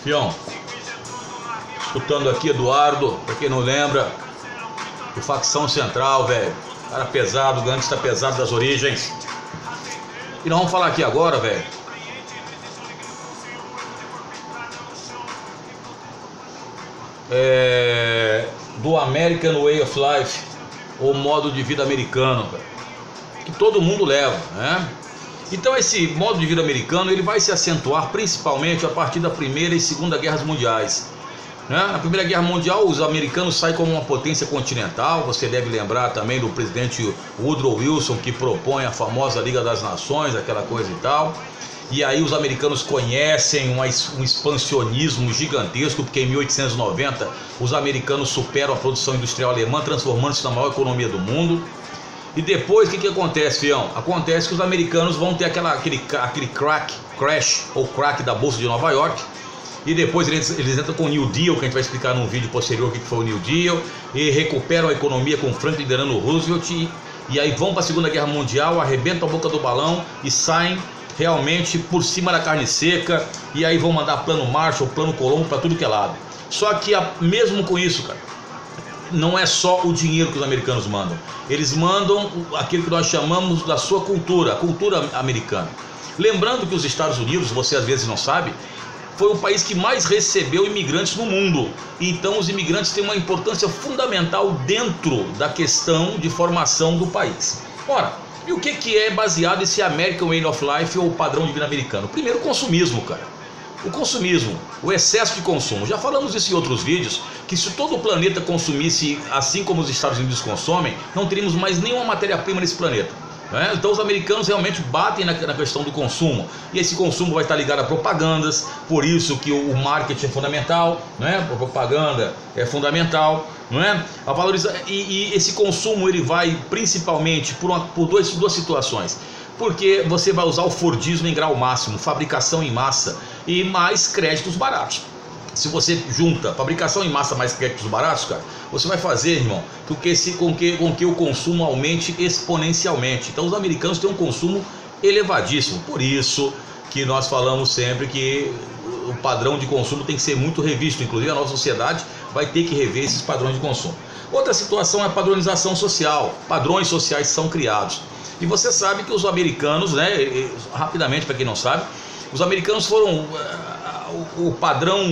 Fião, escutando aqui Eduardo, pra quem não lembra, do Facção Central, velho. Cara pesado, gangsta pesado das origens. E nós vamos falar aqui agora, velho, do American Way of Life, ou modo de vida americano, velho, que todo mundo leva, né? Então esse modo de vida americano ele vai se acentuar principalmente a partir da Primeira e Segunda Guerras Mundiais, né? Na Primeira Guerra Mundial os americanos saem como uma potência continental. Você deve lembrar também do presidente Woodrow Wilson, que propõe a famosa Liga das Nações, aquela coisa e tal. E aí os americanos conhecem um expansionismo gigantesco, porque em 1890 os americanos superam a produção industrial alemã, transformando-se na maior economia do mundo. E depois o que acontece, Fião? Acontece que os americanos vão ter aquele crash ou crack da Bolsa de Nova York. E depois eles entram com o New Deal, que a gente vai explicar num vídeo posterior o que foi o New Deal. E recuperam a economia com Franklin liderando Roosevelt. E aí vão para a Segunda Guerra Mundial, arrebentam a boca do balão e saem realmente por cima da carne seca. E aí vão mandar plano Marshall, plano Colombo para tudo que é lado. Só que mesmo com isso, cara, não é só o dinheiro que os americanos mandam. Eles mandam aquilo que nós chamamos da sua cultura, a cultura americana. Lembrando que os Estados Unidos, você às vezes não sabe, foi o país que mais recebeu imigrantes no mundo. Então os imigrantes têm uma importância fundamental dentro da questão de formação do país. Ora, e o que é baseado esse American Way of Life ou padrão de vida americano? Primeiro, o consumismo, cara. O consumismo, o excesso de consumo. Já falamos isso em outros vídeos, que se todo o planeta consumisse assim como os Estados Unidos consomem, não teríamos mais nenhuma matéria-prima nesse planeta, né? Então os americanos realmente batem na questão do consumo. E esse consumo vai estar ligado a propagandas. Por isso que o marketing é fundamental, né? A propaganda é fundamental, não é? E esse consumo ele vai principalmente por duas situações. Porque você vai usar o Fordismo em grau máximo, fabricação em massa e mais créditos baratos. Se você junta fabricação em massa mais créditos baratos, cara, você vai fazer, irmão, com que o consumo aumente exponencialmente. Então os americanos têm um consumo elevadíssimo. Por isso que nós falamos sempre que o padrão de consumo tem que ser muito revisto. Inclusive a nossa sociedade vai ter que rever esses padrões de consumo. Outra situação é a padronização social. Padrões sociais são criados. E você sabe que os americanos, né, rapidamente para quem não sabe, os americanos foram o padrão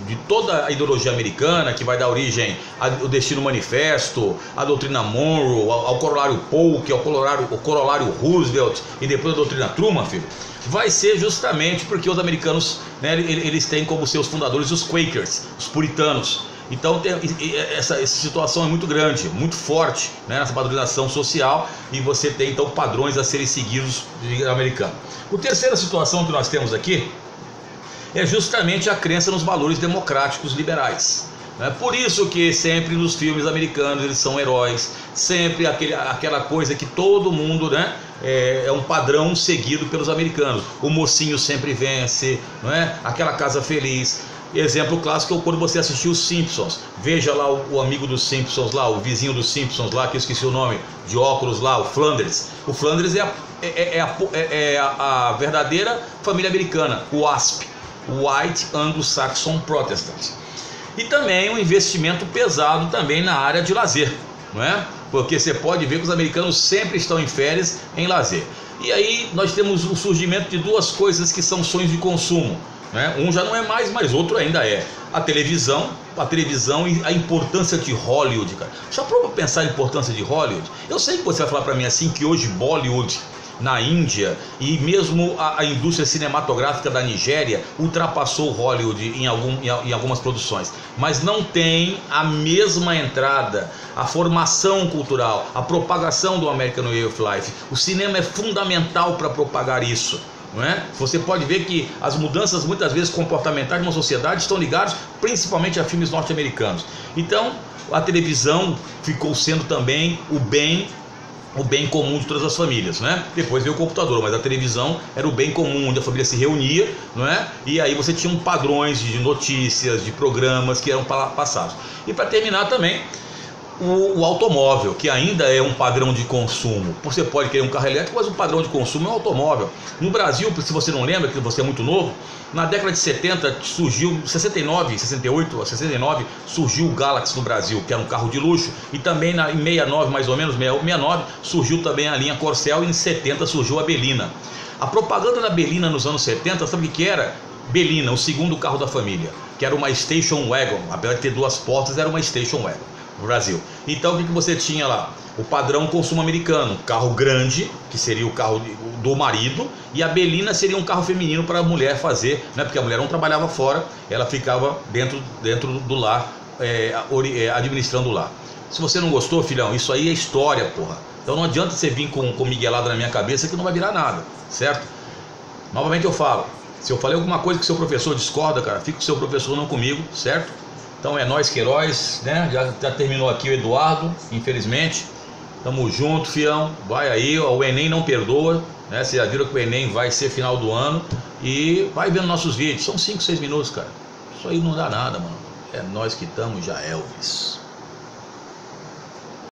de toda a ideologia americana, que vai dar origem ao Destino Manifesto, à doutrina Monroe, ao corolário Polk, ao corolário Roosevelt e depois a doutrina Truman, filho, vai ser justamente porque os americanos, né, eles têm como seus fundadores os Quakers, os puritanos. Então essa situação é muito grande, muito forte, né, nessa padronização social, e você tem então padrões a serem seguidos de americano. A terceira situação que nós temos aqui é justamente a crença nos valores democráticos liberais. Por isso que sempre nos filmes americanos eles são heróis, sempre aquela coisa que todo mundo, né, é um padrão seguido pelos americanos. O mocinho sempre vence, não é? Aquela casa feliz. Exemplo clássico é quando você assistiu os Simpsons. Veja lá o amigo dos Simpsons lá, o vizinho dos Simpsons lá, que eu esqueci o nome, de óculos lá, o Flanders. O Flanders é a verdadeira família americana, o WASP, White Anglo-Saxon Protestant. E também um investimento pesado também na área de lazer, não é? Porque você pode ver que os americanos sempre estão em férias, em lazer. E aí nós temos o surgimento de duas coisas que são sonhos de consumo, né? Um já não é mais, mas outro ainda é. A televisão e a importância de Hollywood, cara. Já provou pensar a importância de Hollywood? Eu sei que você vai falar para mim assim que hoje Bollywood na Índia e mesmo a indústria cinematográfica da Nigéria ultrapassou Hollywood em algumas produções, mas não tem a mesma entrada, a formação cultural, a propagação do American Way of Life. O cinema é fundamental para propagar isso, não é? Você pode ver que as mudanças muitas vezes comportamentais de uma sociedade estão ligadas principalmente a filmes norte-americanos. Então a televisão ficou sendo também o bem comum de todas as famílias, né? Depois veio o computador, mas a televisão era o bem comum, onde a família se reunia, não é? E aí você tinha padrões de notícias, de programas que eram passados. E para terminar também, o automóvel, que ainda é um padrão de consumo. Você pode querer um carro elétrico, mas o padrão de consumo é o automóvel. No Brasil, se você não lembra, que você é muito novo, na década de 70 surgiu, 69, 68, 69, surgiu o Galaxy no Brasil, que era um carro de luxo, e também em 69, mais ou menos, 69, surgiu também a linha Corcel, e em 70 surgiu a Belina. A propaganda da Belina nos anos 70, sabe o que era? Belina, o segundo carro da família, que era uma Station Wagon, apesar de ter duas portas, era uma Station Wagon no Brasil. Então o que você tinha lá? O padrão consumo americano, carro grande, que seria o carro do marido, e a Belina seria um carro feminino para a mulher fazer, né? Porque a mulher não trabalhava fora, ela ficava dentro do lar, administrando o lar. Se você não gostou, filhão, isso aí é história, porra. Então não adianta você vir com miguelada na minha cabeça que não vai virar nada, certo? Novamente eu falo, se eu falei alguma coisa que seu professor discorda, cara, fica com o seu professor, não comigo, certo? Então é nós Queiroz, né? Já terminou aqui o Eduardo, infelizmente. Tamo junto, fião. Vai aí, ó, o Enem não perdoa, né? Vocês já viram que o Enem vai ser final do ano. E vai vendo nossos vídeos. São 5, 6 minutos, cara. Isso aí não dá nada, mano. É nós que estamos, já Elvis.